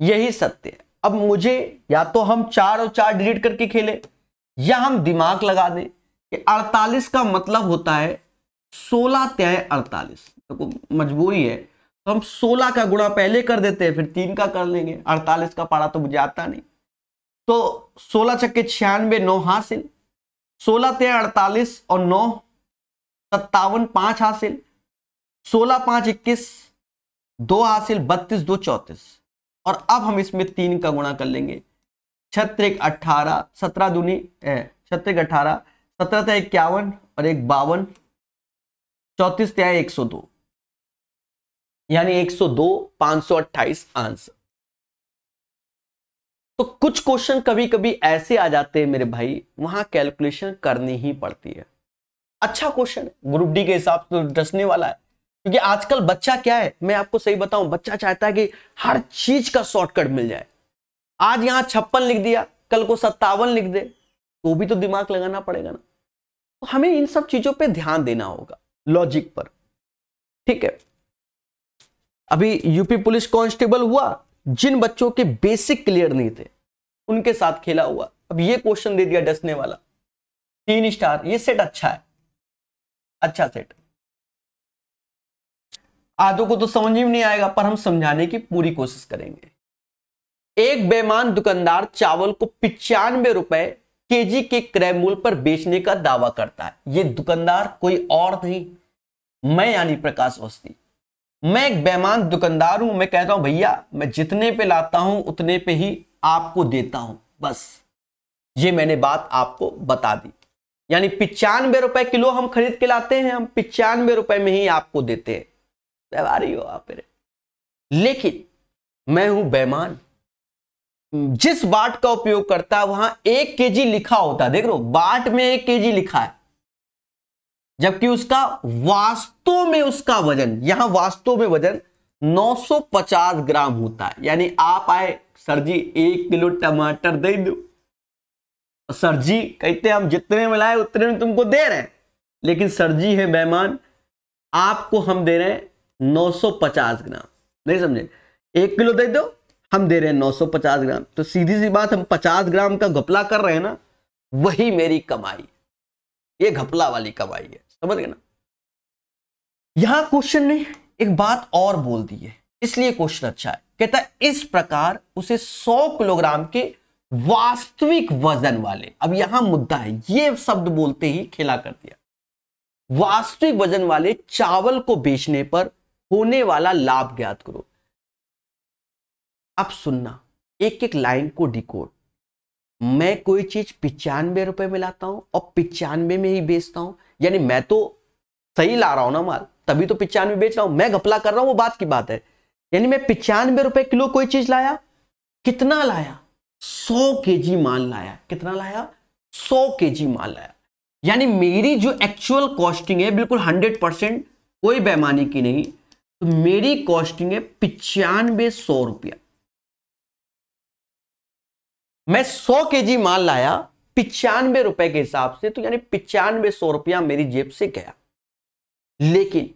यही सत्य है। अब मुझे या तो हम 4 और 4 डिलीट करके खेले, या हम दिमाग लगा दें कि 48 का मतलब होता है 16 त्याय 48, तो मजबूरी है तो हम 16 का गुणा पहले कर देते हैं, फिर 3 का कर लेंगे। 48 का पारा तो मुझे आता नहीं, तो 16 छक्के 96 9 हासिल, 16 त्याय 48 और 9 57 5 हासिल, 16 5 21 2 हासिल, 32 2 34। और अब हम इसमें 3 का गुणा कर लेंगे, 36 18 17 दूनी 36 18 17 त्याय 51 और 1 52, 34 त्याय 102, यानी 102 528 आंसर। तो कुछ क्वेश्चन कभी कभी ऐसे आ जाते हैं मेरे भाई, वहां कैलकुलेशन करनी ही पड़ती है। अच्छा क्वेश्चन है, ग्रुप डी के हिसाब से तो डसने वाला है, क्योंकि आजकल बच्चा क्या है, मैं आपको सही बताऊं, बच्चा चाहता है कि हर चीज का शॉर्टकट मिल जाए। आज यहां 56 लिख दिया, कल को 57 लिख दे, तो भी तो दिमाग लगाना पड़ेगा ना। तो हमें इन सब चीजों पे ध्यान देना होगा, लॉजिक पर। ठीक है, अभी यूपी पुलिस कांस्टेबल हुआ, जिन बच्चों के बेसिक क्लियर नहीं थे उनके साथ खेला हुआ। अब ये क्वेश्चन दे दिया डसने वाला, 3 स्टार, ये सेट अच्छा है, अच्छा सेट। आधों को तो समझ में नहीं आएगा, पर हम समझाने की पूरी कोशिश करेंगे। एक बेईमान दुकानदार चावल को 95 रुपए केजी के क्रय मूल्य पर बेचने का दावा करता है। यह दुकानदार कोई और नहीं, मैं यानी प्रकाश अवस्थी। मैं एक बेईमान दुकानदार हूं, मैं कहता हूं भैया मैं जितने पे लाता हूं उतने पे ही आपको देता हूं, बस ये मैंने बात आपको बता दी। यानी 95 रुपए किलो हम खरीद के लाते हैं, हम 95 रुपए में ही आपको देते हैं। व्यवहारी हो आप मेरे। लेकिन मैं हूं बेईमान, जिस बाट का उपयोग करता है वहां 1 केजी लिखा होता है, देख लो बाट में 1 केजी लिखा है, जबकि उसका वास्तव में उसका वजन, यहां वास्तव में वजन 950 ग्राम होता है। यानी आप आए सर जी 1 किलो टमाटर दे दो, सर जी कहते हम जितने में लाए उतने में तुमको दे रहे हैं, लेकिन सर जी है बेईमान, आपको हम दे रहे हैं 950 ग्राम। नहीं समझे, 1 किलो दे दो, हम दे रहे हैं 950 ग्राम। तो सीधी सी बात, हम 50 ग्राम का घपला कर रहे हैं ना, वही मेरी कमाई, ये घपला वाली कमाई है, समझ गए ना। यहां क्वेश्चन ने एक बात और बोल दी है, इसलिए क्वेश्चन अच्छा है। कहता है इस प्रकार उसे 100 किलोग्राम के वास्तविक वजन वाले, अब यहां मुद्दा है, ये शब्द बोलते ही खेला कर दिया, वास्तविक वजन वाले चावल को बेचने पर होने वाला लाभ ज्ञात करो। अब सुनना, एक एक लाइन को डिकोड। मैं कोई चीज 95 रुपए में लाता हूं और 95 में ही बेचता हूं, यानी मैं तो सही ला रहा हूं ना माल, तभी तो 95 बेच रहा हूं। मैं घपला कर रहा हूं, वो बात की बात है। यानी मैं 95 रुपए किलो कोई चीज लाया, कितना लाया, 100 केजी माल लाया। कितना लाया, 100 केजी माल लाया। यानी मेरी जो एक्चुअल कॉस्टिंग है बिल्कुल 100%, कोई बेईमानी की नहीं, तो मेरी कॉस्टिंग है 9500 रुपया। मैं 100 केजी माल लाया 95 रुपए के हिसाब से, तो यानी 9500 रुपया मेरी जेब से गया। लेकिन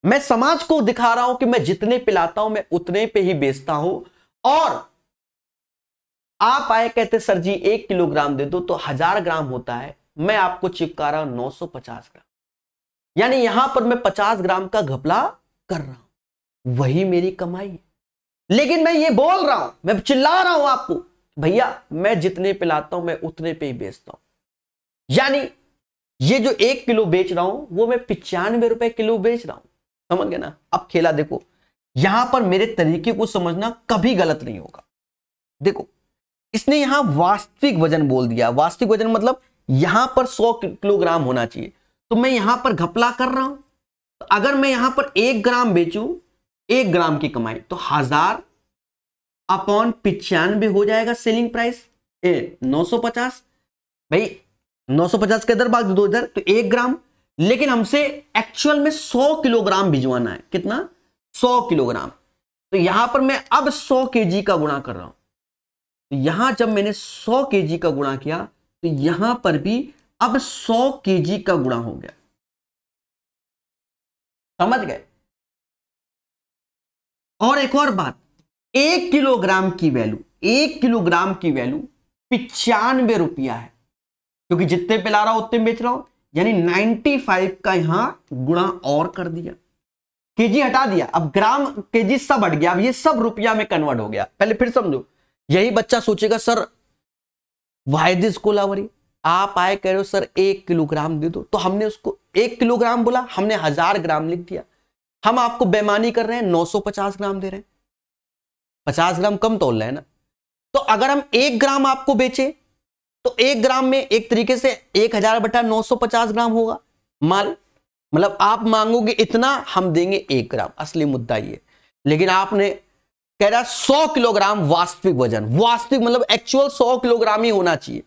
मैं समाज को दिखा रहा हूं कि मैं जितने पिलाता हूं मैं उतने पे ही बेचता हूं, और आप आए कहते सर जी 1 किलोग्राम दे दो, तो 1000 ग्राम होता है, मैं आपको चिपका रहा हूं 950 ग्राम, यानी यहां पर मैं 50 ग्राम का घपला कर रहा हूं, वही मेरी कमाई है। लेकिन मैं ये बोल रहा हूं, मैं चिल्ला रहा हूं आपको, भैया मैं जितने पिलाता हूं मैं उतने पे ही बेचता हूं, यानी ये जो 1 किलो बेच रहा हूं वो मैं 95 रुपए किलो बेच रहा हूं। समझ गए ना? अब खेला देखो, यहां पर मेरे तरीके को समझना कभी गलत नहीं होगा। देखो इसने यहां वास्तविक वजन बोल दिया, वास्तविक वजन मतलब यहां पर 100 किलोग्राम होना चाहिए, तो मैं यहां पर घपला कर रहा हूं। तो अगर मैं यहां पर 1 ग्राम बेचूं, 1 ग्राम की कमाई, तो 1000 अपॉन 95 हो जाएगा सेलिंग प्राइस 950। भाई 950 के इधर भाग दो इधर, तो 1 ग्राम, लेकिन हमसे एक्चुअल में 100 किलोग्राम भिजवाना है। कितना? 100 किलोग्राम। तो यहां पर मैं अब 100 केजी का गुणा कर रहा हूं, तो यहां जब मैंने 100 केजी का गुणा किया तो यहां पर भी अब 100 केजी का गुणा हो गया। समझ गए? और एक और बात, 1 किलोग्राम की वैल्यू 1 किलोग्राम की वैल्यू 95 रुपया है, क्योंकि जितने पिला रहा हूं उतने बेच रहा हूं, यानी 95 का यहां गुणा और कर दिया, केजी हटा दिया, अब ग्राम केजी सब हट गया, अब ये सब रुपया में कन्वर्ट हो गया। पहले फिर समझो, यही बच्चा सोचेगा सर व्हाई दिस कोलावरी, आप आए कह रहे हो सर 1 किलोग्राम दे दो, तो हमने उसको 1 किलोग्राम बोला, हमने 1000 ग्राम लिख दिया, हम आपको बेईमानी कर रहे हैं, 950 ग्राम दे रहे हैं, 50 ग्राम कम तोल रहे हैं ना। तो अगर हम 1 ग्राम आपको बेचे तो 1 ग्राम में एक तरीके से 1000/950 ग्राम होगा माल, मतलब आप मांगोगे इतना, हम देंगे 1 ग्राम, असली मुद्दा ये। लेकिन आपने कह रहा 100 किलोग्राम वास्तविक वजन, वास्तविक मतलब एक्चुअल 100 किलोग्राम ही होना चाहिए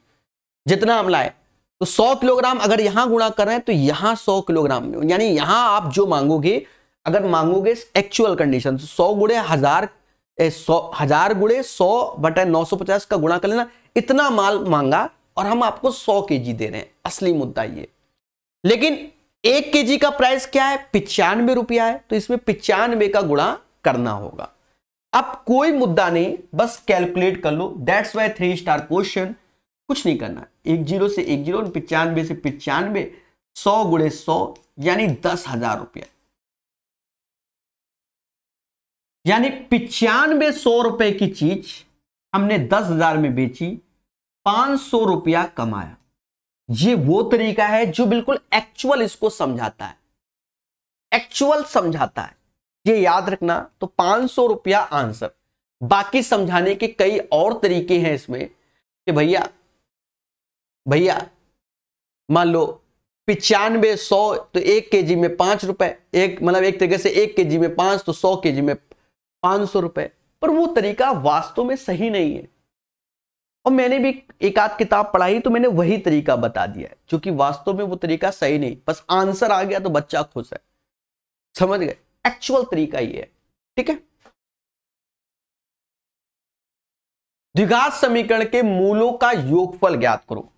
जितना हम लाए, तो 100 किलोग्राम अगर यहां गुणा कर रहे हैं तो यहां 100 किलोग्राम में, यानी यहां आप जो मांगोगे, अगर मांगोगे एक्चुअल कंडीशन, 100 गुणे 1000 1000 गुणे 100/950 का गुणा कर लेना, इतना माल मांगा और हम आपको 100 केजी दे रहे हैं, असली मुद्दा ये। लेकिन 1 केजी का प्राइस क्या है? 95 रुपया है, तो इसमें 95 का गुणा करना होगा। अब कोई मुद्दा नहीं, बस कैलकुलेट कर लो, दैट्स वाई 3 स्टार क्वेश्चन, कुछ नहीं करना, 1 0 से 1 0, 95 से 95, 100 गुणे 100 यानी 10,000 रुपया, यानी 9500 रुपए की चीज हमने 10,000 में बेची, 500 रुपया कमाया। ये वो तरीका है जो बिल्कुल एक्चुअल इसको समझाता है, एक्चुअल समझाता है, ये याद रखना। तो 500 रुपया आंसर, बाकी समझाने के कई और तरीके हैं इसमें कि भैया मान लो 95 100, तो 1 केजी में 5 रुपए, एक मतलब एक तरीके से 1 केजी में 5, तो 100 केजी में 500 रुपए, पर वो तरीका वास्तव में सही नहीं है। और मैंने भी एक आध किताब पढ़ाई तो मैंने वही तरीका बता दिया है, जो कि वास्तव में वो तरीका सही नहीं, बस आंसर आ गया तो बच्चा खुश है। समझ गए? एक्चुअल तरीका ये है, ठीक है। द्विघात समीकरण के मूलों का योगफल ज्ञात करो।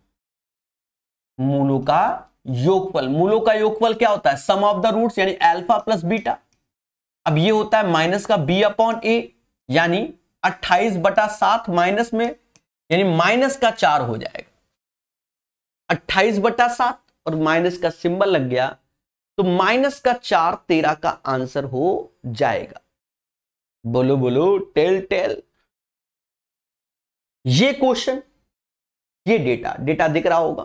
मूलों का योगफल, मूलों का योगफल क्या होता है? सम ऑफ द रूट्स, यानी अल्फा प्लस बीटा। अब ये होता है माइनस का b/a, यानी 28/7 माइनस में, यानी माइनस का 4 हो जाएगा। 28/7 और माइनस का सिंबल लग गया, तो माइनस का 4 13 का आंसर हो जाएगा। बोलो बोलो, टेल। ये क्वेश्चन, ये डेटा दिख रहा होगा।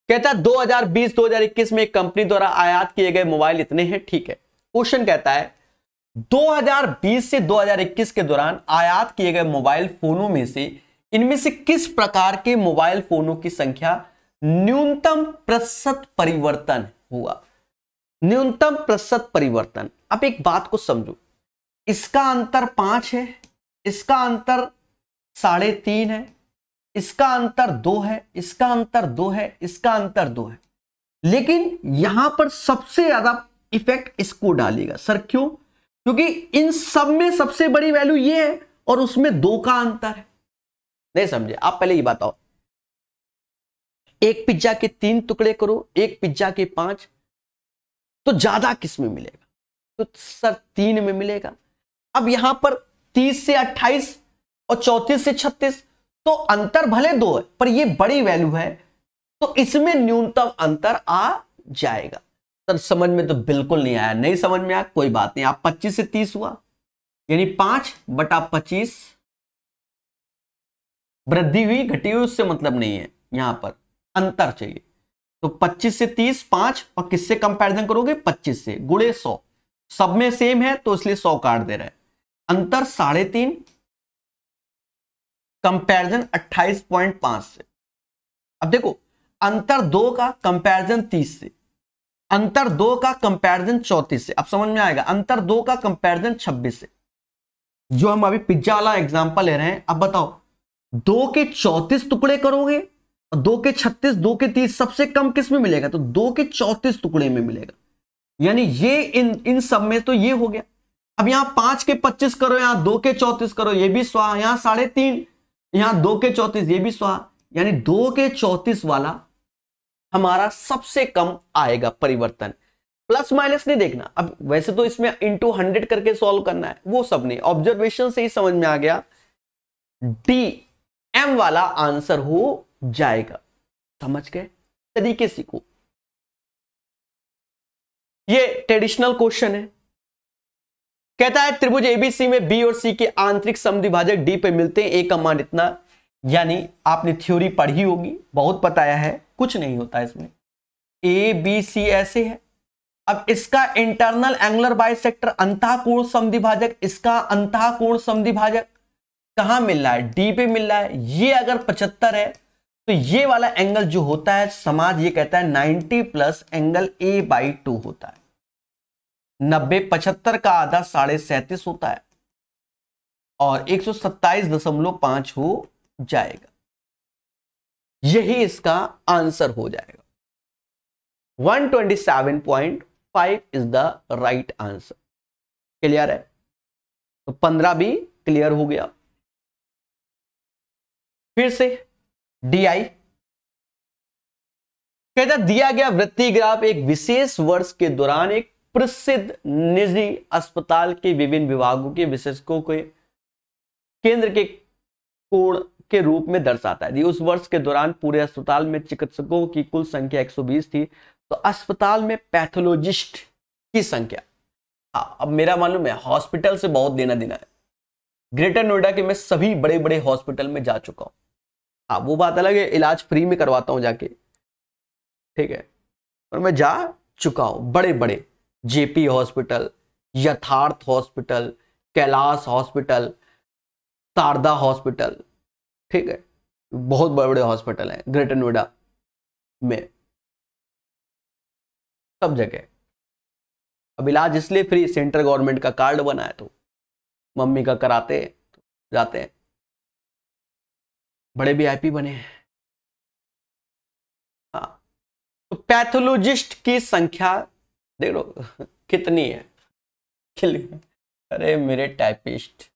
कहता है 2020-2021 में एक कंपनी द्वारा आयात किए गए मोबाइल इतने हैं, ठीक है। क्वेश्चन कहता है 2020 से 2021 के दौरान आयात किए गए मोबाइल फोनों में से इनमें से किस प्रकार के मोबाइल फोनों की संख्या न्यूनतम प्रतिशत परिवर्तन हुआ? न्यूनतम प्रतिशत परिवर्तन। अब एक बात को समझो, इसका अंतर 5 है, इसका अंतर 3.5 है, इसका अंतर 2 है, इसका अंतर 2 है, इसका अंतर 2 है, लेकिन यहां पर सबसे ज्यादा इफेक्ट इसको डालेगा। सर क्यों? क्योंकि इन सब में सबसे बड़ी वैल्यू ये है और उसमें 2 का अंतर है। नहीं समझे? आप पहले ये बताओ, एक पिज्जा के 3 टुकड़े करो, एक पिज्जा के 5, तो ज्यादा किस में मिलेगा? तो सर 3 में मिलेगा। अब यहां पर 30 से 28 और 34 से 36, तो अंतर भले 2 है पर ये बड़ी वैल्यू है, तो इसमें न्यूनतम अंतर आ जाएगा। सर समझ में तो बिल्कुल नहीं आया, नहीं समझ में आया कोई बात नहीं। आप 25 से 30 हुआ यानी 5/25 वृद्धि हुई घटी हुई उससे मतलब नहीं है, यहां पर अंतर चाहिए। तो 25 से 30 5, और किससे कंपैरिजन करोगे? 25 से, गुणे 100, सब में सेम है तो इसलिए 100 काट दे रहा है। अंतर 3.5, कंपैरिजन 28.5 से। अब देखो अंतर 2 का कंपैरिजन 30 से, अंतर 2 का कंपैरिजन 34 से। अब समझ में आएगा, अंतर 2 का कंपैरिजन 26 से। जो हम अभी पिज्जा वाला एग्जांपल ले रहे हैं, अब बताओ 2 के 34 टुकड़े करोगे और 2 के 36, 2 के 30, सबसे कम किस में मिलेगा? तो 2 के 34 टुकड़े में मिलेगा। यानी ये इन सब में तो ये हो गया। अब यहां 5 के 25 करो, यहां 2 के 34 करो, ये भी स्वाहा, यहां 3.5, यहां 2 के 34, ये भी स्वाहा। यानी 2 के 34 वाला हमारा सबसे कम आएगा परिवर्तन। प्लस माइनस नहीं देखना। अब वैसे तो इसमें इंटू 100 करके सॉल्व करना है, वो सब नहीं, ऑब्जर्वेशन से ही समझ में आ गया, डी एम वाला आंसर हो जाएगा। समझ गए? तरीके सीखो। ये ट्रेडिशनल क्वेश्चन है। कहता है त्रिभुज एबीसी में बी और सी के आंतरिक समद्विभाजक डी पे मिलते हैं, ए का मान इतना। यानी आपने थ्योरी पढ़ी होगी, बहुत बताया है, कुछ नहीं होता इसमें। ए बी सी ऐसे है। अब इसका इंटरनल एंगुलर बाइसेक्टर अंतःकोण समद्विभाजक, इसका अंतःकोण समद्विभाजक कहां मिल रहा है? डी पे मिल रहा है। ये अगर 75 है तो ये वाला एंगल जो होता है समाज ये कहता है 90 प्लस एंगल A/2 होता है। 90 75 का आधा 37.5 होता है और 127.5 हो जाएगा। यही इसका आंसर हो जाएगा। 127.5 is the right answer. Clear है? तो 15 भी क्लियर हो गया। फिर से DI कहता दिया गया वृत्तीय ग्राफ एक विशेष वर्ष के दौरान एक प्रसिद्ध निजी अस्पताल के विभिन्न विभागों के विशेषज्ञों के केंद्र के कोण के रूप में दर्शाता है। उस वर्ष के दौरान पूरे अस्पताल में चिकित्सकों की कुल संख्या 120 थी, तो अस्पताल में पैथोलॉजिस्ट की संख्या, अब मेरा मालूम है हॉस्पिटल से बहुत देना देना है। ग्रेटर नोएडा के मैं सभी बड़े बड़े हॉस्पिटल में जा चुका हूं। वो बात अलग है, इलाज फ्री में करवाता हूं जाके, ठीक है, और मैं जा चुका हूं बड़े बड़े JP hospital, Yatharth hospital, Kailash hospital, Sharda hospital, ठीक है, बहुत बड़े बड़े हॉस्पिटल हैं ग्रेटर नोएडा में, सब जगह। अब इलाज इसलिए फ्री, सेंट्रल गवर्नमेंट का कार्ड बना है तो मम्मी का कराते तो जाते हैं, बड़े वीआईपी बने हैं। हाँ, तो पैथोलॉजिस्ट की संख्या देख लो कितनी है। अरे मेरे टाइपिस्ट,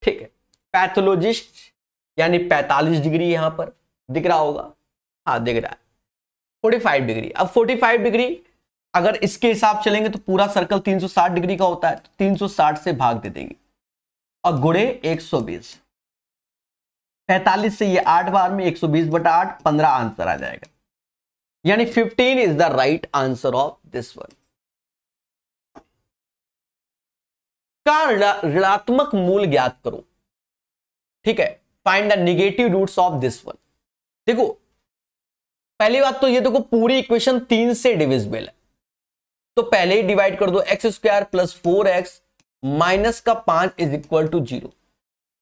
ठीक है, पैथोलॉजिस्ट यानी 45 डिग्री यहां पर दिख रहा होगा, हाँ दिख रहा है 45 डिग्री। अब 45 डिग्री अगर इसके हिसाब चलेंगे तो पूरा सर्कल 360 डिग्री का होता है, तो 360 से भाग दे देंगे और गुणे 120। 45 से ये 8 बार में 120/8, 15 आंसर आ जाएगा। यानी 15 is the right answer of this one. का ऋणात्मक मूल ज्ञात करो, ठीक है, find the negative roots of this one. देखो पहली बात तो ये देखो पूरी इक्वेशन 3 से डिविजिबल है, तो पहले ही डिवाइड कर दो, x² + 4x माइनस का 5 = 0।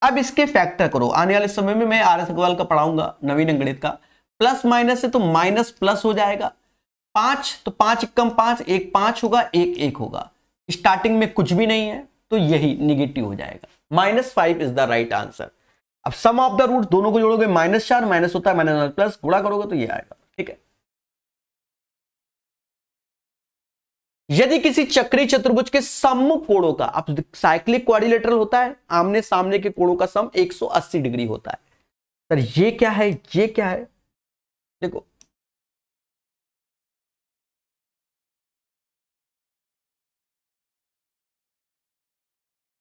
अब इसके फैक्टर करो, आने वाले समय में मैं आर एस अग्रवाल का पढ़ाऊंगा नवीन अंगणित का, प्लस माइनस से तो माइनस प्लस हो जाएगा, 5 तो 5 × 5 1 5 होगा, 1 1 होगा, स्टार्टिंग में कुछ भी नहीं है तो यही निगेटिव हो जाएगा। -5 इज द राइट आंसर। अब सम ऑफ द रूट दोनों को जोड़ोगे -4, माइनस होता है माइनस प्लस, गुणा करोगे तो ये आएगा, ठीक है। यदि किसी चक्रीय चतुर्भुज के सम्मुख कोणों का, अब साइक्लिक क्वाड्रिलेटरल होता है, आमने सामने के कोणों का सम 180 डिग्री होता है। सर ये क्या है, ये क्या है, देखो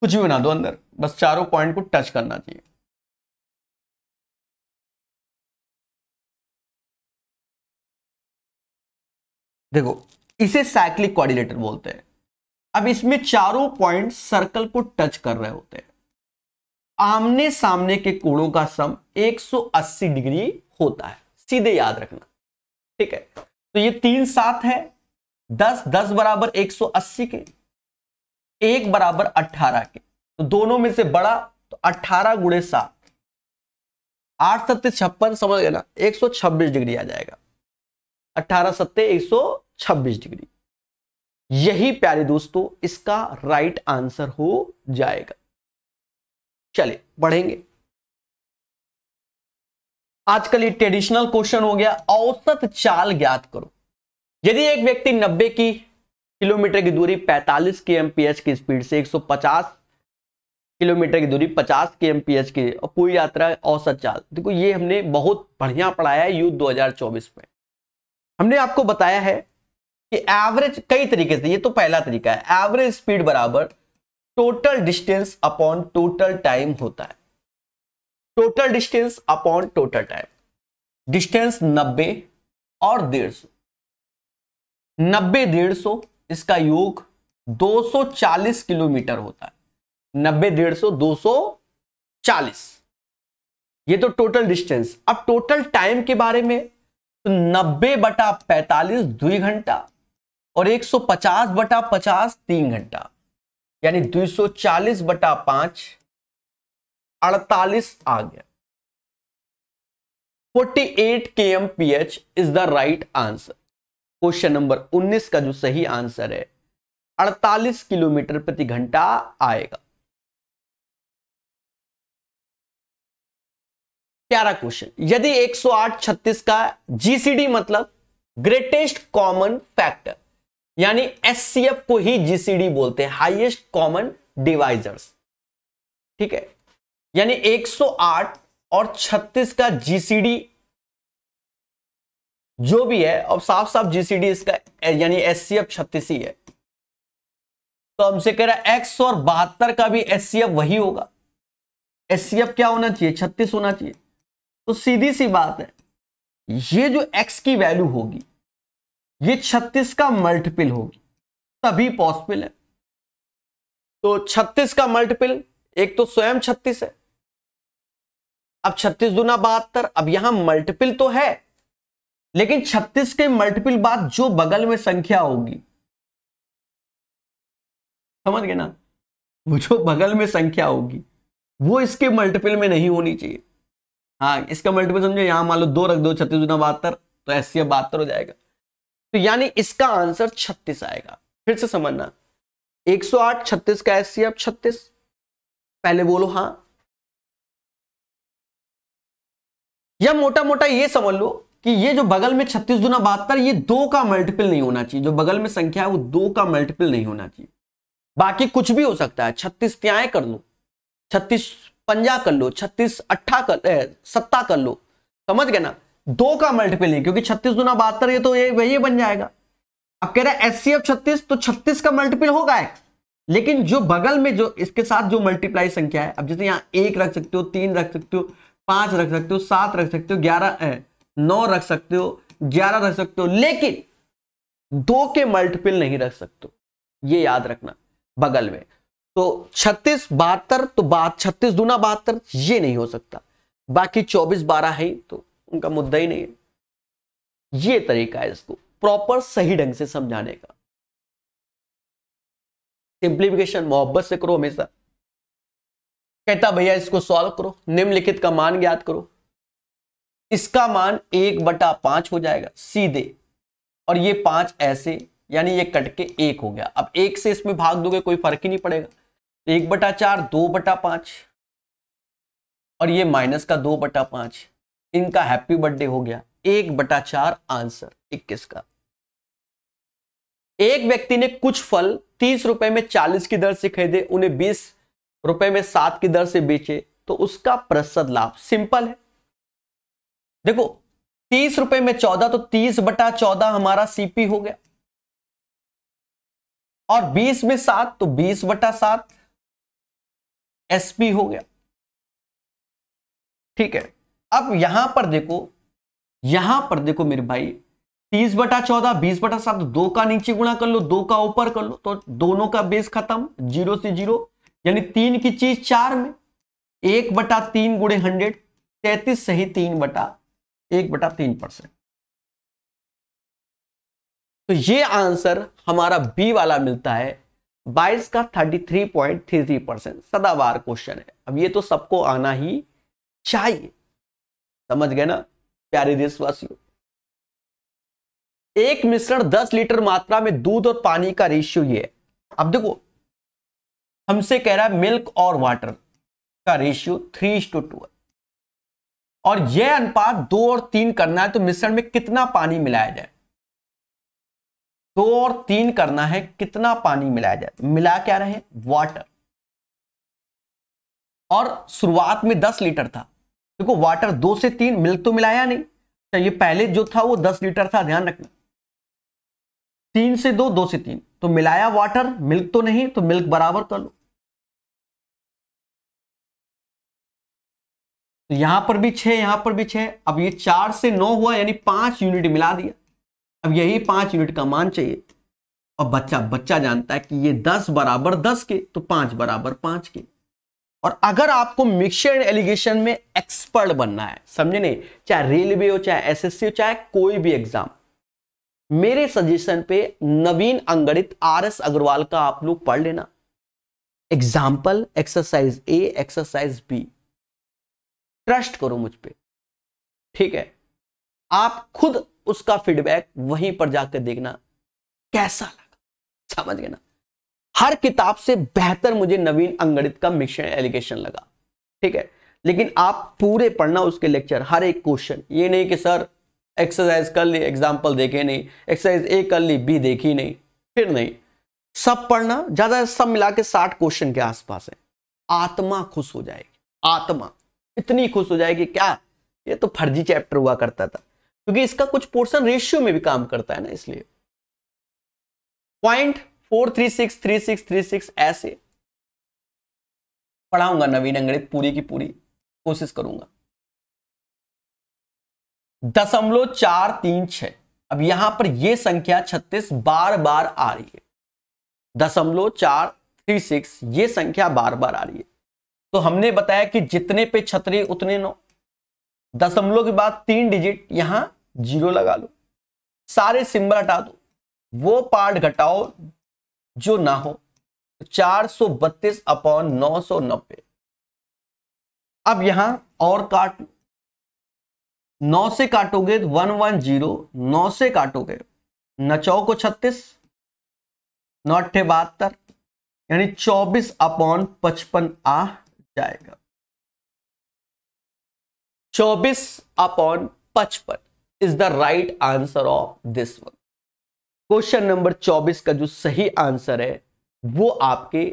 कुछ भी बना दो अंदर, बस चारों पॉइंट को टच करना चाहिए। देखो इसे साइक्लिक कोऑर्डिनेटर बोलते हैं। अब इसमें चारों पॉइंट सर्कल को टच कर रहे होते हैं। आमने सामने के कोणों का सम 180 डिग्री होता है, सीधे याद रखना। ठीक है, तो ये 3 7 है, 10 10 बराबर 180 के, 1 बराबर 18 के, तो दोनों में से बड़ा तो 18 गुणे 7, 8 7 56, समझ गए ना, 126 डिग्री आ जाएगा। 18 7 126 डिग्री। यही प्यारे दोस्तों इसका राइट आंसर हो जाएगा। चलिए बढ़ेंगे। आजकल ये ट्रेडिशनल क्वेश्चन हो गया, औसत चाल ज्ञात करो। यदि एक व्यक्ति 90 की किलोमीटर की दूरी 45 kmph की स्पीड से 150 किलोमीटर की दूरी 50 kmph की और पूरी यात्रा औसत चाल, देखो ये हमने बहुत बढ़िया पढ़ाया है यूथ 2024 में। हमने आपको बताया है कि एवरेज कई तरीके से, ये तो पहला तरीका है, एवरेज स्पीड बराबर total distance upon total time होता है। Total distance upon total time. Distance 90 और 150, 90 150 इसका योग 240 किलोमीटर होता है। 90 150 240, ये तो टोटल डिस्टेंस। अब टोटल टाइम के बारे में, तो 90 बटा 45 2 घंटा और 150 बटा 50 3 घंटा, यानी 240 बटा 5 48 आ गया। 48 kmph is the right answer. Question number 19 का जो सही आंसर है 48 किलोमीटर प्रति घंटा आएगा। प्यारा क्वेश्चन। यदि 108 36 का जीसीडी मतलब ग्रेटेस्ट कॉमन फैक्टर, यानी एचसीएफ को ही जीसीडी बोलते हैं, हाईएस्ट कॉमन डिवाइजर्स। ठीक है, यानी 108 और 36 का जीसीडी जो भी है, और साफ साफ जीसीडी इसका यानी एचसीएफ 36 ही है, तो हमसे कह रहा है एक्स और 72 का भी एचसीएफ वही होगा। एचसीएफ क्या होना चाहिए? 36 होना चाहिए। तो सीधी सी बात है, ये जो एक्स की वैल्यू होगी ये 36 का मल्टीपल होगी, तभी पॉसिबल है। तो 36 का मल्टीपल एक तो स्वयं 36 है, अब 36 दूना 72, अब यहां मल्टीपल तो है, लेकिन 36 के मल्टीपल बाद जो बगल में संख्या होगी, समझ गए ना, वो जो बगल में संख्या होगी वो इसके मल्टीपल में नहीं होनी चाहिए। हाँ, इसका मल्टीपल समझो, यहां मान लो 2 रख दो, 36 दूना 72, तो एचसीएफ 72 हो जाएगा। तो यानी इसका आंसर 36 आएगा। फिर से समझना, 108 36 का एचसीएफ 36, पहले बोलो हाँ, या मोटा मोटा ये समझ लो कि ये जो बगल में 36 दूना 72, ये 2 का मल्टीपल नहीं होना चाहिए। जो बगल में संख्या है वो 2 का मल्टीपल नहीं होना चाहिए। बाकी कुछ भी हो सकता है, 36 त्याएं कर लो, 36 पंजा कर लो, 36 अट्ठा कर 7 कर लो, समझ गए ना, 2 का मल्टीपल नहीं, क्योंकि 36 दूना 72 ये तो वही बन जाएगा। अब कह रहा है एचसीएफ 36, तो 36 का मल्टीपल होगा एक्स, लेकिन जो बगल में जो इसके साथ जो मल्टीप्लाई संख्या है, अब जैसे यहां 1 रख सकते हो, 3 रख सकते हो, 5 रख सकते हो, 7 रख सकते हो, 9 रख सकते हो, 11 रख सकते हो, लेकिन 2 के मल्टीपल नहीं रख सकते, ये याद रखना बगल में। तो 36 72, तो 36 दूना 72 ये नहीं हो सकता, बाकी 24 12 है तो उनका मुद्दा ही नहीं है। ये तरीका है इसको प्रॉपर सही ढंग से समझाने का। सिंप्लीफिकेशन मोहब्बत से करो हमेशा। कहता भैया इसको सॉल्व करो, निम्नलिखित का मान ज्ञात करो। इसका मान 1/5 हो जाएगा सीधे, और ये 5 ऐसे, यानी ये कट के 1 हो गया। अब 1 से इसमें भाग दोगे कोई फर्क ही नहीं पड़ेगा। 1/4 2/5, और ये माइनस का 2/5, इनका हैप्पी बर्थडे हो गया। 1/4 आंसर 21 का। एक व्यक्ति ने कुछ फल 30 रुपए में 40 की दर से खरीदे, उन्हें 20 रुपए में 7 की दर से बेचे, तो उसका प्रतिशत लाभ। सिंपल है, देखो 30 रुपए में 14, तो 30/14 हमारा सीपी हो गया। और 20 में 7, तो 20/7 एसपी हो गया। ठीक है, अब यहां पर देखो मेरे भाई, 30/14 20/7, 2 का नीचे गुणा कर लो, 2 का ऊपर कर लो, तो दोनों का बेस खत्म, 0 से 0, यानी 3 की चीज 4 में, 1/3 गुणे 100, 33 सही 3/1/3%। तो ये आंसर हमारा बी वाला मिलता है, 22 का 33.33%। सदाबहार क्वेश्चन है। अब ये तो सबको आना ही चाहिए, समझ गए ना प्यारे देशवासियों। एक मिश्रण 10 लीटर मात्रा में दूध और पानी का रेशियो ये है। अब देखो, हमसे कह रहा है मिल्क और वाटर का रेशियो 3:2 है, और यह अनुपात 2 और 3 करना है, तो मिश्रण में कितना पानी मिलाया जाए? 2 और 3 करना है, कितना पानी मिलाया जाए? मिला क्या रहे? वाटर। और शुरुआत में 10 लीटर था, देखो वाटर 2 से 3, मिल्क तो मिलाया नहीं, तो ये पहले जो था वो 10 लीटर था, ध्यान रखना। 3 से 2, 2 से 3, तो मिलाया वाटर, मिल्क तो नहीं, तो मिल्क बराबर कर लो। तो यहां पर भी 6, यहां पर भी 6। अब ये 4 से 9 हुआ, यानी 5 यूनिट मिला दिया। अब यही 5 यूनिट का मान चाहिए। और बच्चा जानता है कि ये 10 बराबर 10 के, तो 5 बराबर 5 के। और अगर आपको मिक्सचर एलिगेशन में एक्सपर्ट बनना है, समझे नहीं, चाहे रेलवे हो, चाहे एसएससी हो, चाहे कोई भी एग्जाम, मेरे सजेशन पे नवीन अंगणित आरएस अग्रवाल का आप लोग पढ़ लेना। Example, exercise A, exercise B, trust करो मुझ पे, ठीक है। आप खुद उसका फीडबैक वहीं पर जाकर देखना कैसा लगा, समझ गए ना। हर किताब से बेहतर मुझे नवीन अंगणित का मिक्सचर एलिगेशन लगा, ठीक है। लेकिन आप पूरे पढ़ना उसके लेक्चर, हर एक क्वेश्चन। ये नहीं कि सर एक्सरसाइज कर ली, एग्जाम्पल देखे नहीं, एक्सरसाइज ए कर ली, बी देखी नहीं, फिर नहीं। सब पढ़ना, ज्यादा सब मिला के 60 क्वेश्चन के आसपास है। आत्मा खुश हो जाएगी, आत्मा इतनी खुश हो जाएगी, क्या ये तो फर्जी चैप्टर हुआ करता था, क्योंकि इसका कुछ पोर्शन रेशियो में भी काम करता है ना, इसलिए 0.4363636 ऐसे पढ़ाऊंगा नवीन अंगणित, पूरी की पूरी कोशिश करूंगा। 0.436। अब यहां पर यह संख्या 36 बार बार आ रही है, 0.436 ये संख्या बार बार आ रही है। तो हमने बताया कि जितने पे छतरी उतने 9, दशमलव के बाद 3 डिजिट, यहां 0 लगा लो, सारे सिंबल हटा दो, वो पार्ट घटाओ जो ना हो, 432/990। अब यहां और काट लो, 9 से काटोगे 110, 9 से काटोगे 9 को 36, 9 72, यानी 24/55 आ जाएगा। 24/55 is the right answer of this one. Question number 24 का जो सही आंसर है वो आपके,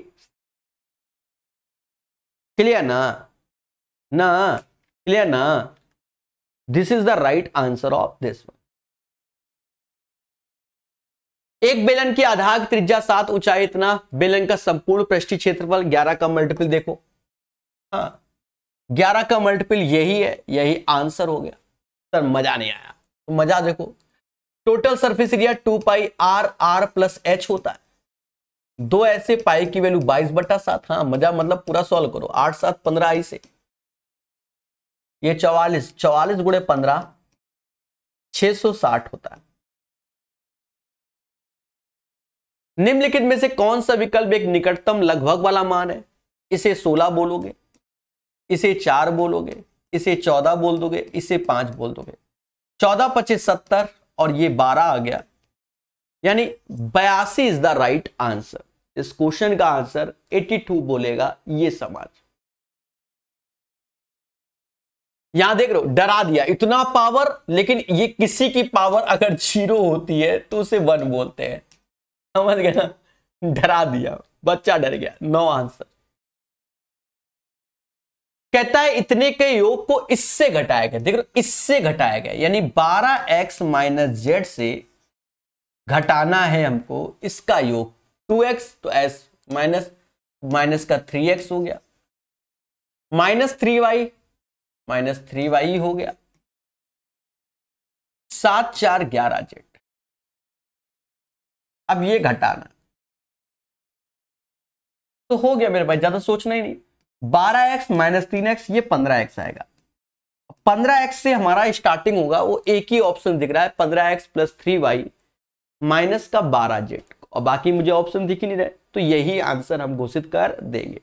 क्लियर ना, क्लियर ना, this is the right answer of this one. एक बेलन की आधार की त्रिज्या 7, ऊंचाई इतना, बेलन का संपूर्ण पृष्ठीय क्षेत्रफल 11 का मल्टीपल देखो, हाँ 11 का मल्टीपल यही है, यही आंसर हो गया। सर मजा नहीं आया, तो मजा देखो, total surface area 2 r r plus h होता है, 2 ऐसे पाई की वैल्यू 22/7। हाँ मजा मतलब पूरा सॉल्व करो, 8 7 15 आई से ये 44, 44 गुणे 15 660 होता है। निम्नलिखित में से कौन सा विकल्प एक निकटतम लगभग वाला मान है? इसे 16 बोलोगे, इसे 4 बोलोगे, इसे 14 बोल दोगे, इसे 5 बोल दोगे। 14 25 70 और ये 12 आ गया, यानी 82 इज द राइट आंसर। इस क्वेश्चन का आंसर 82 बोलेगा ये समाज। यहां देख रहे हो, डरा दिया, इतना पावर, लेकिन ये किसी की पावर अगर 0 होती है तो उसे 1 बोलते हैं, समझ गए ना, डरा दिया, बच्चा डर गया। 9 आंसर। कहता है इतने के योग को इससे घटाया गया, देखो इससे घटाया गया, यानी 12x माइनस जेड से घटाना है हमको इसका योग 2x, तो s माइनस माइनस का 3x हो गया, माइनस 3y हो गया, 7 4 11 जेड। अब ये घटाना तो हो गया मेरे पास, ज्यादा सोचना ही नहीं। 12x माइनस 3x, ये 15x आएगा। 15x से हमारा स्टार्टिंग होगा, वो एक ही ऑप्शन दिख रहा है 15x प्लस 3y माइनस का 12z, और बाकी मुझे ऑप्शन दिख ही नहीं रहे, तो यही आंसर हम घोषित कर देंगे।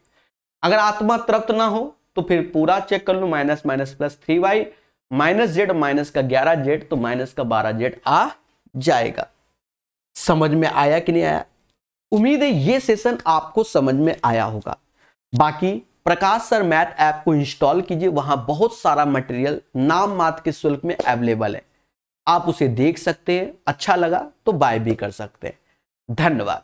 अगर आत्मा तृप्त ना हो तो फिर पूरा चेक कर लो, minus minus plus 3y minus Z minus का 11z, तो माइनस का 12z आ जाएगा। समझ में आया कि नहीं आया? उम्मीद है ये सेशन आपको समझ में आया होगा। बाकी प्रकाश सर मैथ ऐप को इंस्टॉल कीजिए, वहां बहुत सारा मटेरियल नाम मात्र के शुल्क में अवेलेबल है, आप उसे देख सकते हैं। अच्छा लगा तो बाय भी कर सकते हैं। धन्यवाद।